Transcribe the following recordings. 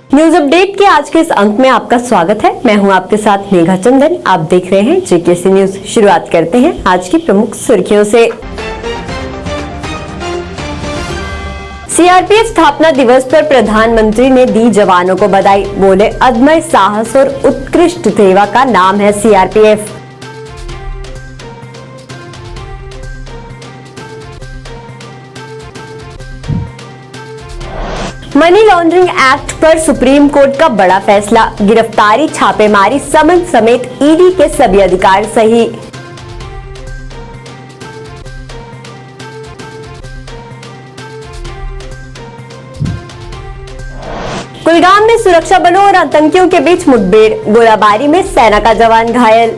News update के आज के इस अंक में आपका स्वागत है। मैं हूं आपके साथ मेघा चंदन। आप देख रहे हैं जेकेसी न्यूज। शुरुआत करते हैं आज की प्रमुख सुर्खियों से। सीआरपीएफ स्थापना दिवस पर प्रधानमंत्री ने दी जवानों को बधाई। बोले, अदम्य साहस और उत्कृष्ट सेवा का नाम है सीआरपीएफ। मनी लॉन्ड्रिंग एक्ट पर सुप्रीम कोर्ट का बड़ा फैसला। गिरफ्तारी, छापेमारी, समन समेत ईडी के सभी अधिकार सही। कुलगाम में सुरक्षा बलों और आतंकियों के बीच मुठभेड़। गोलाबारी में सेना का जवान घायल।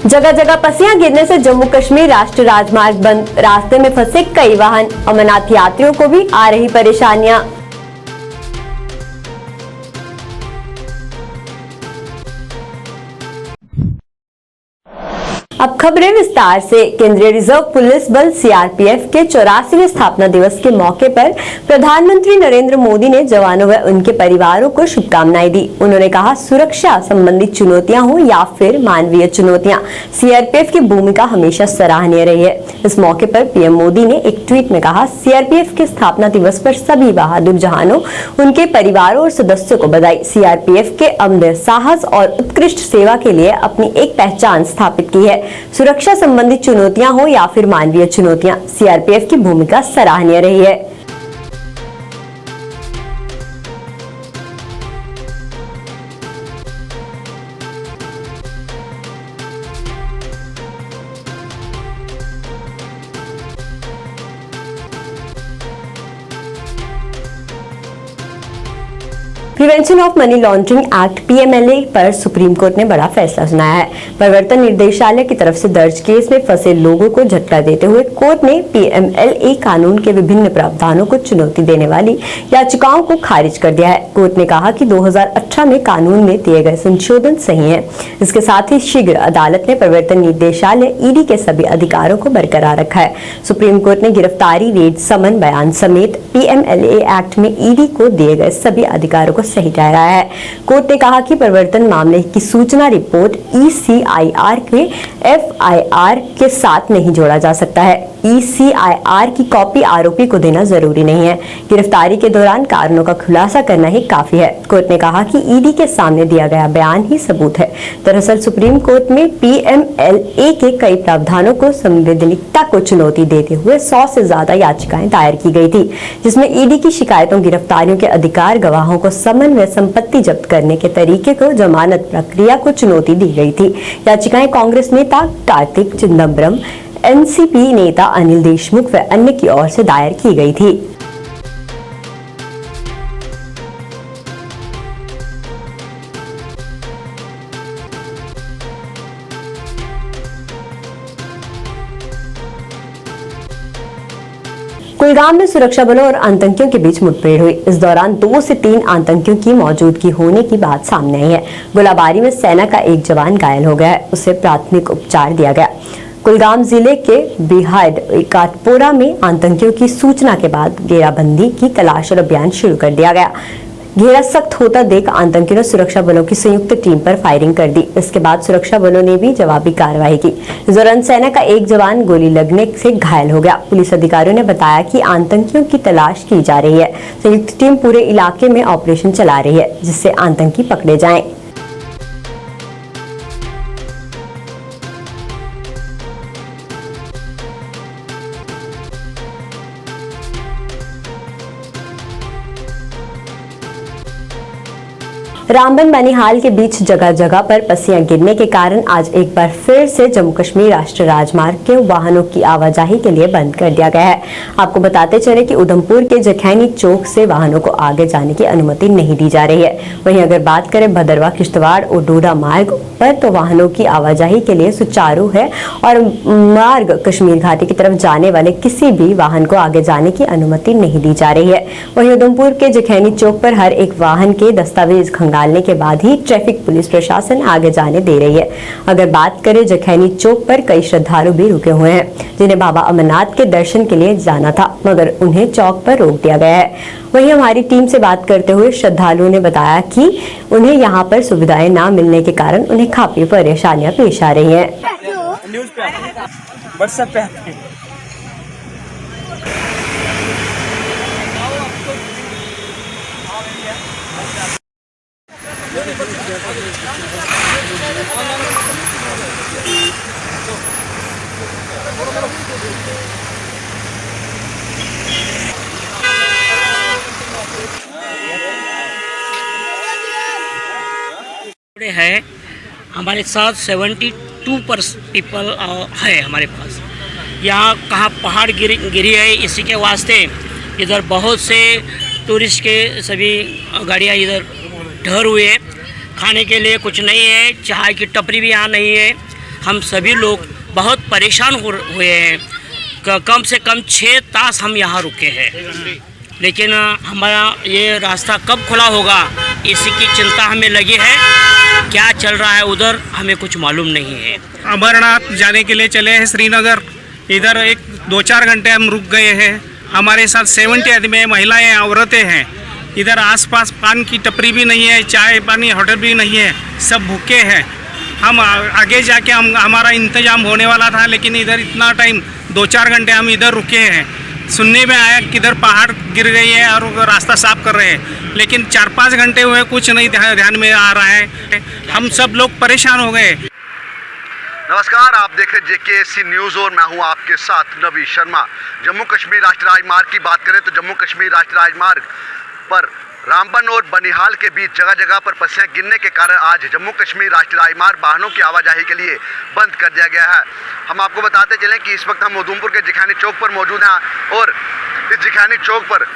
जगह जगह पसियां गिरने से जम्मू कश्मीर राष्ट्रीय राजमार्ग बंद। रास्ते में फंसे कई वाहन। अमरनाथ यात्रियों को भी आ रही परेशानियां। अब खबरें विस्तार से। केंद्रीय रिजर्व पुलिस बल सीआरपीएफ के 84वें स्थापना दिवस के मौके पर प्रधानमंत्री नरेंद्र मोदी ने जवानों व उनके परिवारों को शुभकामनाएं दी। उन्होंने कहा, सुरक्षा संबंधी चुनौतियां हो या फिर मानवीय चुनौतियां, सीआरपीएफ की भूमिका हमेशा सराहनीय रही है। इस मौके पर पीएम मोदी ने एक ट्वीट में कहा, सीआरपीएफ के स्थापना दिवस पर सभी बहादुर जवानों, उनके परिवारों और सदस्यों को बधाई। सीआरपीएफ के अदम्य साहस और उत्कृष्ट सेवा के लिए अपनी एक पहचान स्थापित की है। सुरक्षा संबंधी चुनौतियां हो या फिर मानवीय चुनौतियां, सीआरपीएफ की भूमिका सराहनीय रही है। Prevention of money laundering act PMLA पर सुप्रीम कोर्ट ने बड़ा फैसला सुनाया है। प्रवर्तन निदेशालय की तरफ से दर्ज केस में फंसे लोगों को झटका देते हुए कोर्ट ने पीएमएलए कानून के विभिन्न प्रावधानों को चुनौती देने वाली याचिकाओं को खारिज कर दिया है। कोर्ट ने कहा कि 2018 में कानून में दिए गए संशोधन सही है। इसके साथ ही शीघ्र अदालत ने प्रवर्तन निदेशालय ईडी के सभी अधिकारों को बरकरार रखा है। सुप्रीम कोर्ट ने गिरफ्तारी, रेड, समन, बयान समेत पीएमएलए एक्ट में ईडी को दिए गए सभी अधिकारों को सही ठहराया है। कोर्ट ने कहा कि प्रवर्तन मामले की सूचना रिपोर्ट ईसीआईआर के एफआईआर के साथ नहीं जोड़ा जा सकता है। ईसीआईआर की कॉपी आरोपी को देना जरूरी नहीं है। गिरफ्तारी के दौरान कारणों का खुलासा करना ही काफी है। कोर्ट ने कहा कि ईडी के सामने दिया गया बयान ही सबूत है। दरअसल सुप्रीम कोर्ट में पीएमएलए के कई प्रावधानों को संवैधानिकता को चुनौती देते हुए 100 से ज्यादा याचिकाएं दायर की गई थी, जिसमें ईडी की शिकायतों, गिरफ्तारियों के अधिकार, गवाहों को समन व संपत्ति जब्त करने के तरीके को, जमानत प्रक्रिया को चुनौती दी गई थी। याचिकाएं कांग्रेस नेता कार्तिक चिदंबरम, एनसीपी नेता अनिल देशमुख व अन्य की ओर से दायर की गई थी। कुलगाम में सुरक्षा बलों और आतंकियों के बीच मुठभेड़ हुई। इस दौरान 2 से 3 आतंकियों की मौजूदगी होने की बात सामने आई है। गोलाबारी में सेना का एक जवान घायल हो गया है। उसे प्राथमिक उपचार दिया गया। कुलगाम जिले के बिहाड काटपोरा में आतंकियों की सूचना के बाद घेराबंदी की तलाश और अभियान शुरू कर दिया गया। घेरा सख्त होता देख आतंकियों ने सुरक्षा बलों की संयुक्त टीम पर फायरिंग कर दी। इसके बाद सुरक्षा बलों ने भी जवाबी कार्रवाई की। इस दौरान सेना का एक जवान गोली लगने से घायल हो गया। पुलिस अधिकारियों ने बताया कि आतंकियों की तलाश की जा रही है। संयुक्त टीम पूरे इलाके में ऑपरेशन चला रही है, जिससे आतंकी पकड़े जाएं। रामबन बनिहाल के बीच जगह जगह पर पसियां गिरने के कारण आज एक बार फिर से जम्मू कश्मीर राष्ट्रीय राजमार्ग के वाहनों की आवाजाही के लिए बंद कर दिया गया है। आपको बताते चले कि उधमपुर के जखैनी चौक से वाहनों को आगे जाने की अनुमति नहीं दी जा रही है। वहीं अगर बात करें भदरवा, किश्तवाड़ और डोडा मार्ग पर, तो वाहनों की आवाजाही के लिए सुचारू है और मार्ग कश्मीर घाटी की तरफ जाने वाले किसी भी वाहन को आगे जाने की अनुमति नहीं दी जा रही है। वहीं उधमपुर के जखैनी चौक पर हर एक वाहन के दस्तावेज खंगाल डालने के बाद ही ट्रैफिक पुलिस प्रशासन आगे जाने दे रही है। अगर बात करें जखैनी चौक पर कई श्रद्धालु भी रुके हुए हैं जिन्हें बाबा अमरनाथ के दर्शन के लिए जाना था, मगर उन्हें चौक पर रोक दिया गया है। वहीं हमारी टीम से बात करते हुए श्रद्धालुओं ने बताया कि उन्हें यहाँ पर सुविधाएं न मिलने के कारण उन्हें काफी परेशानियां पेश आ रही हैं। न्यूज़ पे आते हैं, व्हाट्सएप पे आते हैं। है हमारे साथ 72 पीपल है हमारे पास। यहाँ कहाँ पहाड़ गिरी है, इसी के वास्ते इधर बहुत से टूरिस्ट के सभी गाड़ियाँ इधर ठहर हुए हैं। खाने के लिए कुछ नहीं है, चाय की टपरी भी यहाँ नहीं है। हम सभी लोग बहुत परेशान हुए हैं। कम से कम 6 तास हम यहाँ रुके हैं, लेकिन हमारा ये रास्ता कब खुला होगा इसी की चिंता हमें लगी है। क्या चल रहा है उधर हमें कुछ मालूम नहीं है। अमरनाथ जाने के लिए चले हैं श्रीनगर, इधर 1-2-4 घंटे हम रुक गए हैं। हमारे साथ 70 आदमी महिलाएं औरतें हैं। इधर आसपास पान की टपरी भी नहीं है, चाय पानी होटल भी नहीं है, सब भूखे हैं। हम आगे जाके हमारा इंतजाम होने वाला था, लेकिन इधर इतना टाइम 2-4 घंटे हम इधर रुके हैं। सुनने में आया कि इधर पहाड़ गिर गई है और रास्ता साफ कर रहे हैं, लेकिन 4-5 घंटे हुए कुछ नहीं ध्यान में आ रहा है। हम सब लोग परेशान हो गए। नमस्कार, आप देख रहे JKSC न्यूज़ और मैं हूं आपके साथ नवी शर्मा। जम्मू कश्मीर राष्ट्रीय राजमार्ग की बात करें तो जम्मू कश्मीर राष्ट्रीय राजमार्ग पर रामबन और बनिहाल के बीच जगह जगह पर पस्सियां गिरने के कारण आज जम्मू कश्मीर राष्ट्रीय राजमार्ग वाहनों की आवाजाही के लिए बंद कर दिया गया है। हम आपको बताते चलें कि इस वक्त हम उधमपुर के जखैनी चौक पर मौजूद हैं और इस जखैनी चौक पर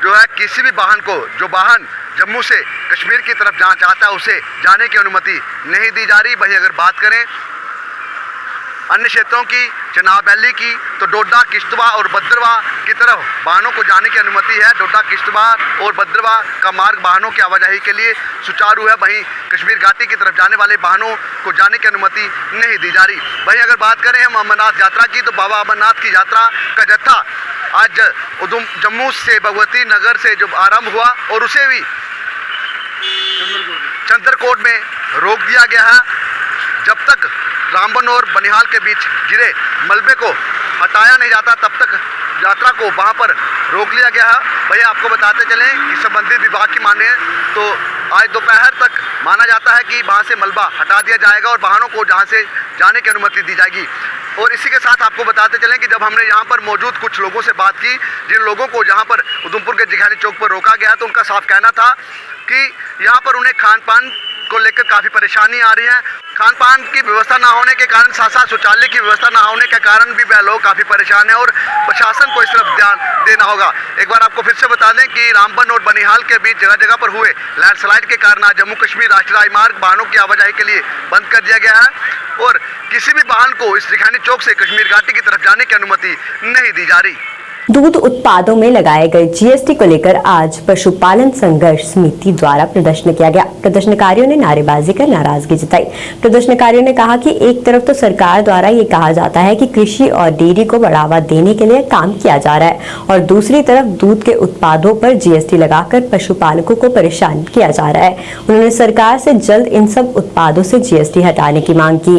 जो है किसी भी वाहन को, जो वाहन जम्मू से कश्मीर की तरफ जाना चाहता है उसे जाने की अनुमति नहीं दी जा रही। वहीं अगर बात करें अन्य क्षेत्रों की, चनाब वैली की, तो डोडा, किश्तवाड़ और भद्रवाह की तरफ वाहनों को जाने की अनुमति है। डोडा, किश्तवाड़ और भद्रवाह का मार्ग वाहनों की आवाजाही के लिए सुचारू है। वहीं कश्मीर घाटी की तरफ जाने वाले वाहनों को जाने की अनुमति नहीं दी जा रही। वहीं अगर बात करें हम अमरनाथ यात्रा की, तो बाबा अमरनाथ की यात्रा का जत्था आज जम्मू से भगवती नगर से जो आरम्भ हुआ और उसे भी चंद्रकोट में रोक दिया गया है। जब तक रामबन और बनिहाल के बीच गिरे मलबे को हटाया नहीं जाता तब तक यात्रा को वहां पर रोक लिया गया है। वही आपको बताते चलें कि संबंधित विभाग की माने तो आज दोपहर तक माना जाता है कि वहां से मलबा हटा दिया जाएगा और वाहनों को जहां से जाने की अनुमति दी जाएगी। और इसी के साथ आपको बताते चलें कि जब हमने यहाँ पर मौजूद कुछ लोगों से बात की, जिन लोगों को जहाँ पर उधमपुर के जखैनी चौक पर रोका गया, तो उनका साफ कहना था कि यहाँ पर उन्हें खान पान को लेकर काफ़ी परेशानी आ रही है। खान पान की व्यवस्था ना होने के कारण, साथ साथ शौचालय की व्यवस्था ना होने के कारण भी वह लोग काफ़ी परेशान हैं और प्रशासन को इस तरफ ध्यान देना होगा। एक बार आपको फिर से बता दें कि रामबन और बनिहाल के बीच जगह जगह पर हुए लैंडस्लाइड के कारण आज जम्मू कश्मीर राष्ट्रीय राजमार्ग वाहनों की आवाजाही के लिए बंद कर दिया गया है और किसी भी वाहन को इस जखैनी चौक से कश्मीर घाटी की तरफ जाने की अनुमति नहीं दी जा रही। दूध उत्पादों में लगाए गए GST को लेकर आज पशुपालन संघर्ष समिति द्वारा प्रदर्शन किया गया। प्रदर्शनकारियों ने नारेबाजी कर नाराजगी जताई। प्रदर्शनकारियों ने कहा कि एक तरफ तो सरकार द्वारा ये कहा जाता है कि कृषि और डेयरी को बढ़ावा देने के लिए काम किया जा रहा है और दूसरी तरफ दूध के उत्पादों पर GST लगाकर पशुपालकों को परेशान किया जा रहा है। उन्होंने सरकार से जल्द इन सब उत्पादों से GST हटाने की मांग की।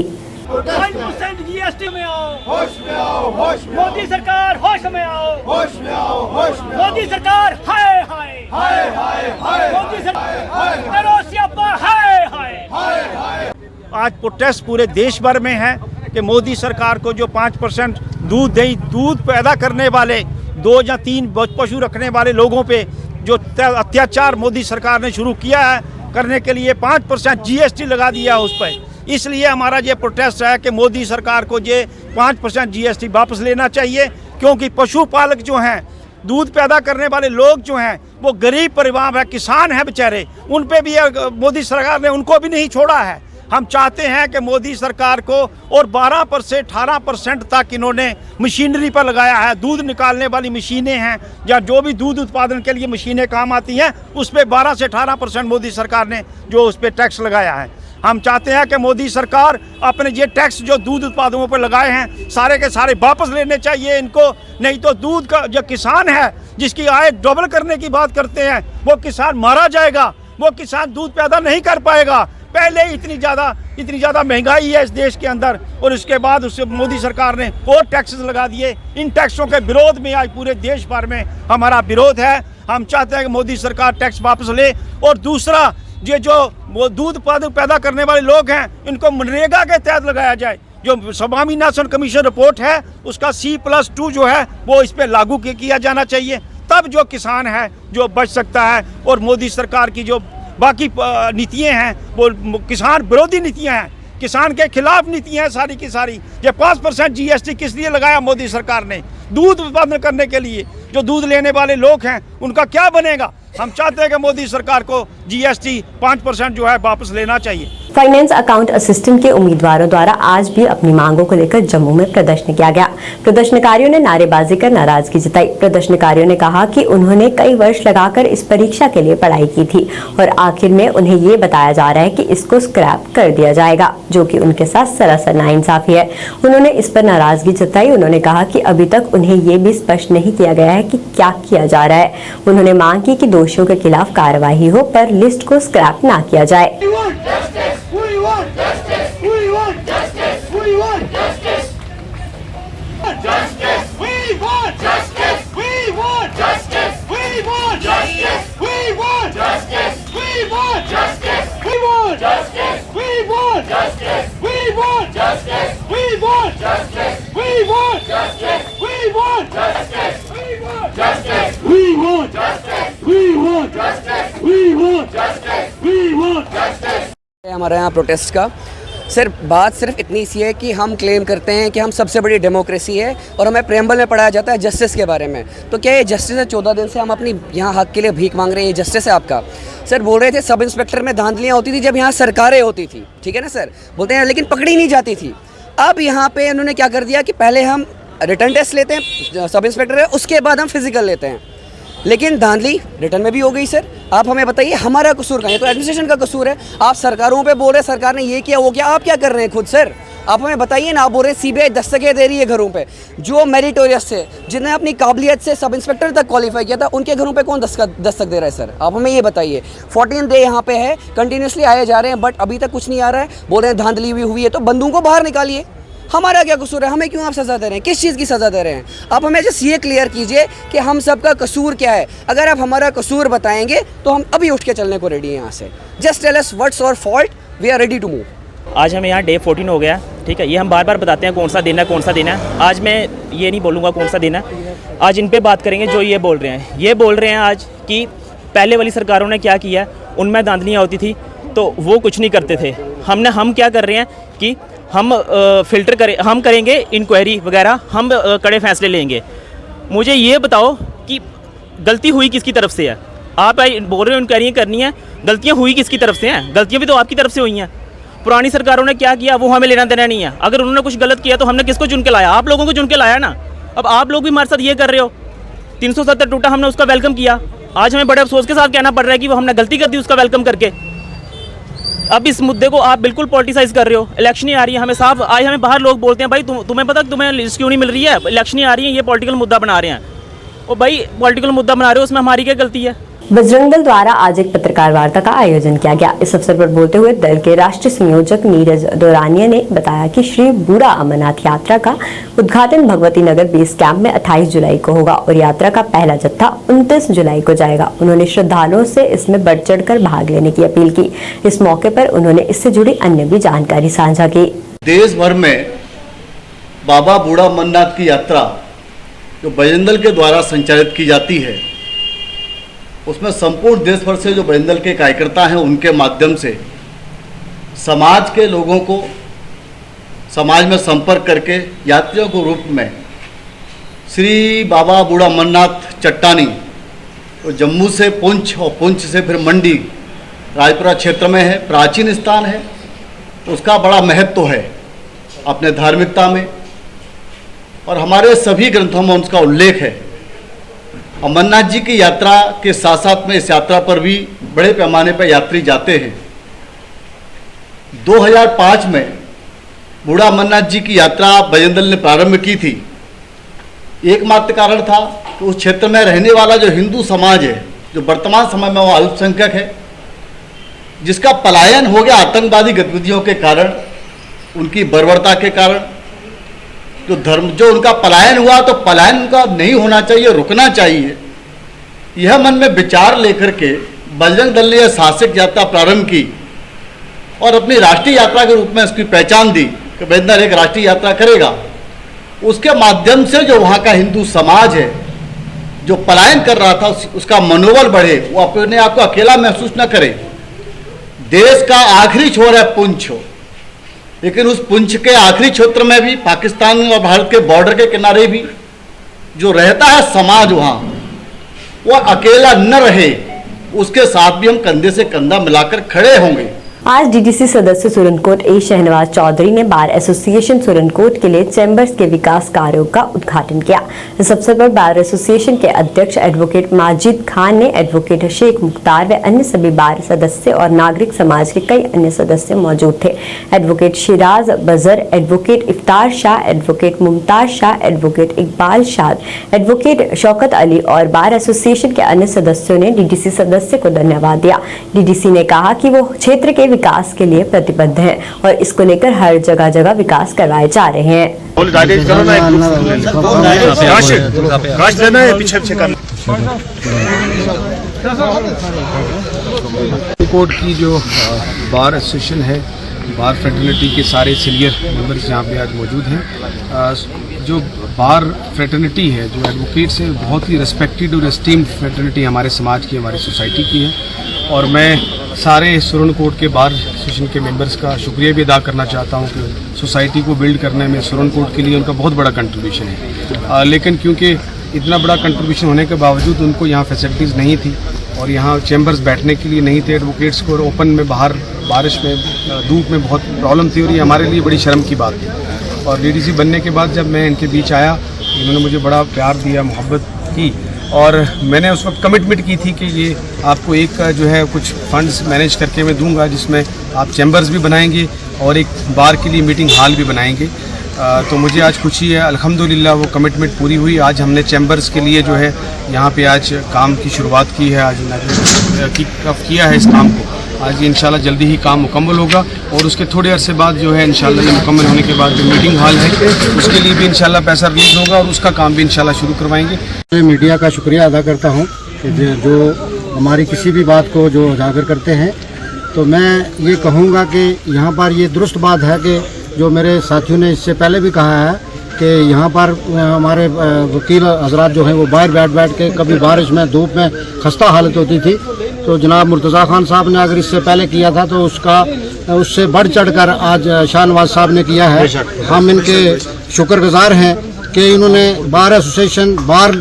GST में आओ, होश में आओ, होश में मोदी सरकार होश में आओ, होश में आओ, होश में मोदी सरकार हाय हाय हाय हाय हाय मोदी सरकार करो सियापा हाय हाय हाय हाय। आज प्रोटेस्ट पूरे देश भर में है कि मोदी सरकार को जो 5% दूध पैदा करने वाले 2 या 3 पशु रखने वाले लोगों पे जो अत्याचार मोदी सरकार ने शुरू किया है करने के लिए 5% GST लगा दिया उस पर। इसलिए हमारा ये प्रोटेस्ट है कि मोदी सरकार को ये 5% GST वापस लेना चाहिए, क्योंकि पशुपालक जो हैं, दूध पैदा करने वाले लोग जो हैं, वो गरीब परिवार है, किसान हैं बेचारे, उन पे भी मोदी सरकार ने उनको भी नहीं छोड़ा है। हम चाहते हैं कि मोदी सरकार को, और 12% से 18% तक इन्होंने मशीनरी पर लगाया है। दूध निकालने वाली मशीनें हैं या जो भी दूध उत्पादन के लिए मशीनें काम आती हैं, उस पर 12 से 18% मोदी सरकार ने जो उस पर टैक्स लगाया है। हम चाहते हैं कि मोदी सरकार अपने ये टैक्स जो दूध उत्पादकों पर लगाए हैं सारे के सारे वापस लेने चाहिए इनको, नहीं तो दूध का जो किसान है जिसकी आय डबल करने की बात करते हैं, वो किसान मारा जाएगा, वो किसान दूध पैदा नहीं कर पाएगा। पहले ही इतनी ज़्यादा महंगाई है इस देश के अंदर, और उसके बाद उससे मोदी सरकार ने और टैक्सेस लगा दिए। इन टैक्सों के विरोध में आज पूरे देश भर में हमारा विरोध है। हम चाहते हैं कि मोदी सरकार टैक्स वापस ले, और दूसरा ये जो वो दूध पैदा करने वाले लोग हैं इनको मनरेगा के तहत लगाया जाए। जो स्वामीनाथन कमीशन रिपोर्ट है उसका C+2 जो है वो इस पर लागू किया जाना चाहिए, तब जो किसान है जो बच सकता है। और मोदी सरकार की जो बाकी नीतियाँ हैं वो किसान विरोधी नीतियाँ हैं, किसान के खिलाफ नीतियाँ हैं सारी की सारी। ये 5% GST किस लिए लगाया मोदी सरकार ने? दूध उत्पादन करने के लिए। जो दूध लेने वाले लोग हैं उनका क्या बनेगा? हम चाहते हैं कि मोदी सरकार को GST 5% जो है वापस लेना चाहिए। फाइनेंस अकाउंट असिस्टेंट के उम्मीदवारों द्वारा आज भी अपनी मांगों को लेकर जम्मू में प्रदर्शन किया गया। प्रदर्शनकारियों ने नारेबाजी कर नाराजगी जताई। प्रदर्शनकारियों ने कहा कि उन्होंने कई वर्ष लगाकर इस परीक्षा के लिए पढ़ाई की थी और आखिर में उन्हें ये बताया जा रहा है कि इसको स्क्रैप कर दिया जाएगा, जो कि उनके साथ सरासर नाइंसाफी है। उन्होंने इस पर नाराजगी जताई। उन्होंने कहा कि अभी तक उन्हें ये भी स्पष्ट नहीं किया गया है कि क्या किया जा रहा है। उन्होंने मांग की कि दोषियों के खिलाफ कार्रवाई हो पर लिस्ट को स्क्रैप ना किया जाए। हमारे यहाँ प्रोटेस्ट का बात सिर्फ इतनी सी है कि हम क्लेम करते हैं कि हम सबसे बड़ी डेमोक्रेसी है, और हमें प्रेम्बल में पढ़ाया जाता है जस्टिस के बारे में। तो क्या ये जस्टिस है? 14 दिन से हम अपनी यहाँ हक के लिए भीख मांग रहे हैं, ये जस्टिस है आपका? सर बोल रहे थे सब इंस्पेक्टर में धांधलियाँ होती थी जब यहाँ सरकारें होती थी, ठीक है ना सर? बोलते हैं लेकिन पकड़ी नहीं जाती थी। अब यहाँ पे उन्होंने क्या कर दिया कि पहले हम रिटर्न टेस्ट लेते हैं सब इंस्पेक्टर है, उसके बाद हम फिजिकल लेते हैं, लेकिन धांधली रिटर्न में भी हो गई। सर आप हमें बताइए हमारा कसूर कहाँ है? तो एडमिनिस्ट्रेशन का कसूर है। आप सरकारों पे बोल रहे हैं सरकार ने ये किया वो किया, आप क्या कर रहे हैं खुद? सर आप हमें बताइए ना। आप बोल रहे हैं CBI दस्तकें दे रही है घरों पे, जो मेरिटोरियस थे, जिन्हें अपनी काबिलियत से सब इंस्पेक्टर तक क्वालिफाई किया था, उनके घरों पे कौन दस्तक दे रहा है? सर आप हमें ये बताइए। 14 डे यहाँ पे है, कंटिन्यूसली आए जा रहे हैं, बट अभी तक कुछ नहीं आ रहा है। बोल रहे हैं धांधली भी हुई है, तो बंदूकों को बाहर निकालिए। हमारा क्या कसूर है? हमें क्यों आप सज़ा दे रहे हैं? किस चीज़ की सज़ा दे रहे हैं? आप हमें जस्ट ये क्लियर कीजिए कि हम सबका कसूर क्या है। अगर आप हमारा कसूर बताएंगे तो हम अभी उठ के चलने को रेडी हैं यहाँ से। Just tell us what's our fault, we are ready to move. आज हमें यहाँ डे 14 हो गया, ठीक है। ये हम बार बार बताते हैं कौन सा दिन है कौन सा दिन है। आज मैं ये नहीं बोलूँगा कौन सा दिन है, आज इन पे बात करेंगे जो ये बोल रहे हैं। ये बोल रहे हैं आज कि पहले वाली सरकारों ने क्या किया, उनमें धांधलियाँ होती थी तो वो कुछ नहीं करते थे। हम क्या कर रहे हैं कि हम हम करेंगे इंक्वायरी वगैरह, हम कड़े फैसले लेंगे। मुझे ये बताओ कि गलती हुई किसकी तरफ से है? आप बोल रहे हो इंक्वायरी करनी है, गलतियाँ हुई किसकी तरफ से हैं? गलतियाँ भी तो आपकी तरफ से हुई हैं। पुरानी सरकारों ने क्या किया वो हमें लेना देना नहीं है। अगर उन्होंने कुछ गलत किया तो हमने किसको चुन के लाया? आप लोगों को चुन के लाया ना। अब आप लोग भी हमारे साथ ये कर रहे हो। 370 टूटा, हमने उसका वेलकम किया। आज हमें बड़े अफसोस के साथ कहना पड़ रहा है कि वो हमने गलती कर दी उसका वेलकम करके। अब इस मुद्दे को आप बिल्कुल पॉलिटिसाइज कर रहे हो। इलेक्शन आ रही है, हमें साफ आज हमें बाहर लोग बोलते हैं भाई तुम्हें पता तुम्हें लिस्ट क्यों नहीं मिल रही है? इलेक्शन आ रही है, ये पॉलिटिकल मुद्दा बना रहे हैं। और भाई पॉलिटिकल मुद्दा बना रहे हो, उसमें हमारी क्या गलती है? बजरंग दल द्वारा आज एक पत्रकार वार्ता का आयोजन किया गया। इस अवसर पर बोलते हुए दल के राष्ट्रीय संयोजक नीरज दोरानिया ने बताया कि श्री बूढ़ा अमरनाथ यात्रा का उद्घाटन भगवती नगर बेस कैंप में 28 जुलाई को होगा और यात्रा का पहला जत्था 29 जुलाई को जाएगा। उन्होंने श्रद्धालुओं से इसमें बढ़ चढ़कर भाग लेने की अपील की। इस मौके पर उन्होंने इससे जुड़ी अन्य भी जानकारी साझा की। देश भर में बाबा बूढ़ा अमरनाथ की यात्रा जो बजरंग दल के द्वारा संचालित की जाती है, उसमें संपूर्ण देश भर से जो बजरंग दल के कार्यकर्ता हैं उनके माध्यम से समाज के लोगों को समाज में संपर्क करके यात्रियों के रूप में श्री बाबा बूढ़ा अमरनाथ चट्टानी तो जम्मू से पुंछ और पुंछ से फिर मंडी राजपुरा क्षेत्र में है, प्राचीन स्थान है। उसका बड़ा महत्व है अपने धार्मिकता में, और हमारे सभी ग्रंथों में उसका उल्लेख है। अमरनाथ जी की यात्रा के साथ साथ में इस यात्रा पर भी बड़े पैमाने पर यात्री जाते हैं। 2005 में बूढ़ा अमरनाथ जी की यात्रा बजरंग दल ने प्रारंभ की थी। एकमात्र कारण था कि उस क्षेत्र में रहने वाला जो हिंदू समाज है, जो वर्तमान समय में वो अल्पसंख्यक है, जिसका पलायन हो गया आतंकवादी गतिविधियों के कारण, उनकी बर्बरता के कारण, जो उनका पलायन हुआ, तो पलायन उनका नहीं होना चाहिए, रुकना चाहिए। यह मन में विचार लेकर के बजरंग दल ने यह साहसिक यात्रा प्रारंभ की और अपनी राष्ट्रीय यात्रा के रूप में इसकी पहचान दी कि बजरंग दल एक राष्ट्रीय यात्रा करेगा। उसके माध्यम से जो वहाँ का हिंदू समाज है, जो पलायन कर रहा था, उसका मनोबल बढ़े, वो अपने आप को अकेला महसूस न करे। देश का आखिरी छोर है पुंछ, लेकिन उस पुंछ के आखिरी क्षेत्र में भी पाकिस्तान और भारत के बॉर्डर के किनारे भी जो रहता है समाज, वहाँ वो अकेला न रहे, उसके साथ भी हम कंधे से कंधा मिलाकर खड़े होंगे। आज डीडीसी सदस्य सुरनकोट ए शहनवाज चौधरी ने बार एसोसिएशन सुरनकोट के लिए चैम्बर्स के विकास कार्यों का उद्घाटन किया। इस अवसर पर बार एसोसिएशन के अध्यक्ष एडवोकेट माजिद खान ने एडवोकेट शेख मुख्तार व अन्य सभी बार सदस्य और नागरिक समाज के कई अन्य सदस्य मौजूद थे। एडवोकेट शिराज बजर, एडवोकेट इफ्तार शाह, एडवोकेट मुमताज शाह, एडवोकेट इकबाल शाद, एडवोकेट शौकत अली और बार एसोसिएशन के अन्य सदस्यों ने डीडीसी सदस्य को धन्यवाद दिया। डीडीसी ने कहा कि वो क्षेत्र के विकास के लिए प्रतिबद्ध हैं और इसको लेकर हर जगह जगह विकास करवाए जा रहे हैं। कोर्ट की जो बार एसोसिएशन है, बार फ्रेटर्निटी के सारे सीनियर मेंबर्स यहाँ पे आज मौजूद हैं। जो बार फ्रेटर्निटी है, जो एडवोकेट्स है, बहुत ही रिस्पेक्टेड और एस्टीम्ड फ्रेटर्निटी हमारे समाज की, हमारी सोसाइटी की है। और मैं सारे सुरनकोट के बार एसोसिएशन के मेंबर्स का शुक्रिया भी अदा करना चाहता हूँ कि सोसाइटी को बिल्ड करने में सुरनकोट के लिए उनका बहुत बड़ा कंट्रीब्यूशन है। लेकिन क्योंकि इतना बड़ा कंट्रीब्यूशन होने के बावजूद उनको यहाँ फैसिलिटीज़ नहीं थी और यहाँ चैम्बर्स बैठने के लिए नहीं थे एडवोकेट्स को, और ओपन में बाहर बारिश में, धूप में बहुत प्रॉब्लम थी और ये हमारे लिए बड़ी शर्म की बात थी। और डीडीसी बनने के बाद जब मैं इनके बीच आया, इन्होंने मुझे बड़ा प्यार दिया, मोहब्बत की, और मैंने उस वक्त कमिटमेंट की थी कि ये आपको एक जो है कुछ फंड्स मैनेज करके मैं दूंगा, जिसमें आप चैम्बर्स भी बनाएंगे और एक बार के लिए मीटिंग हॉल भी बनाएंगे। तो मुझे आज खुशी है, अल्हम्दुलिल्लाह वो कमिटमेंट पूरी हुई। आज हमने चैम्बर्स के लिए जो है यहाँ पे आज काम की शुरुआत की है, आज किया है इस काम को। आज इंशाल्लाह जल्दी ही काम मुकम्मल होगा और उसके थोड़े अरसे बाद जो है इंशाल्लाह मुकम्मल होने के बाद जो मीटिंग हॉल है उसके लिए भी इंशाल्लाह पैसा रिलीज होगा और उसका काम भी इंशाल्लाह शुरू करवाएंगे। मैं मीडिया का शुक्रिया अदा करता हूँ कि जो हमारी किसी भी बात को जो उजागर करते हैं। तो मैं ये कहूँगा कि यहाँ पर ये दुरुस्त बात है कि जो मेरे साथियों ने इससे पहले भी कहा है कि यहाँ पर हमारे वकील हजरात जो हैं वो बाहर बैठ के कभी बारिश में, धूप में खस्ता हालत होती थी। तो जनाब मुर्तज़ा खान साहब ने अगर इससे पहले किया था तो उससे बढ़ चढ़कर आज शाहनवाज साहब ने किया है। हम इनके शुक्रगुजार हैं कि इन्होंने बार एसोसिएशन बार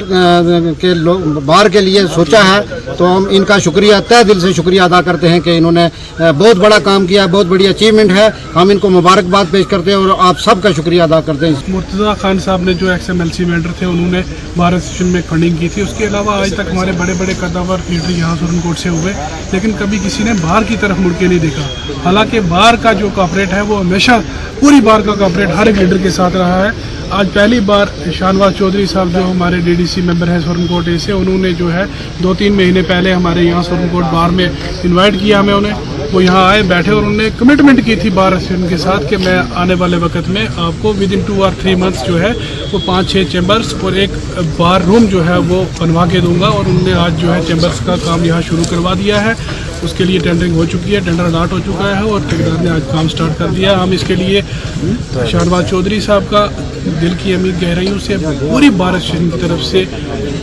के लिए सोचा है। तो हम इनका शुक्रिया, तहे दिल से शुक्रिया अदा करते हैं कि इन्होंने बहुत बड़ा काम किया, बहुत बड़ी अचीवमेंट है। हम इनको मुबारकबाद पेश करते हैं और आप सबका शुक्रिया अदा करते हैं। मुर्तज़ा खान साहब ने जो XMLC मेंबर थे उन्होंने बार एसोसिएशन में फंडिंग की थी। उसके अलावा आज तक हमारे बड़े बड़े कद्दावर लीडर यहाँ सुरनकोट से हुए, लेकिन कभी किसी ने बार की तरफ मुड़ के नहीं देखा। हालांकि बार का जो कॉपरेट है वो हमेशा पूरी बार का कॉपरेट हर एक लीडर के साथ रहा है। आज पहली बार शाहनवाज चौधरी साहब जो हमारे डीडीसी मेंबर हैं सुरनकोट ए से, उन्होंने जो है 2-3 महीने पहले हमारे यहाँ सुरनकोट बार में इनवाइट किया हमें उन्हें। वो यहाँ आए, बैठे और उन्होंने कमिटमेंट की थी बार एसोसिएशन के साथ कि मैं आने वाले वक्त में आपको विद इन 2 और 3 मंथ्स जो है वो 5-6 चैम्बर्स और एक बार रूम जो है वो बनवा के दूंगा। और उन्होंने आज जो है चैम्बर्स का काम यहाँ शुरू करवा दिया है। उसके लिए टेंडरिंग हो चुकी है, टेंडर अलॉट हो चुका है और ठेकेदार ने आज काम स्टार्ट कर दिया। हम इसके लिए शाहनवाज चौधरी साहब का दिल की अमीर गहराइयों से पूरी बार एसोसिएशन की तरफ से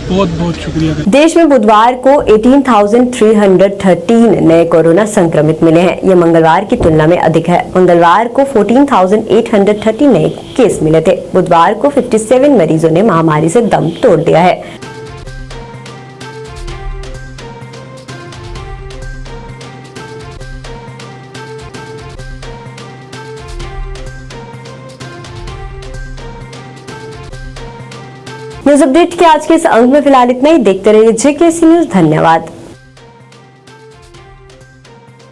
बहुत बहुत शुक्रिया। देश में बुधवार को 18,313 नए कोरोना संक्रमित मिले हैं। यह मंगलवार की तुलना में अधिक है। मंगलवार को 14,830 नए केस मिले थे। बुधवार को 57 मरीजों ने महामारी से दम तोड़ दिया है। न्यूज अपडेट के आज के इस अंक में फिलहाल इतना ही। देखते रहिए जेकेसी न्यूज। धन्यवाद।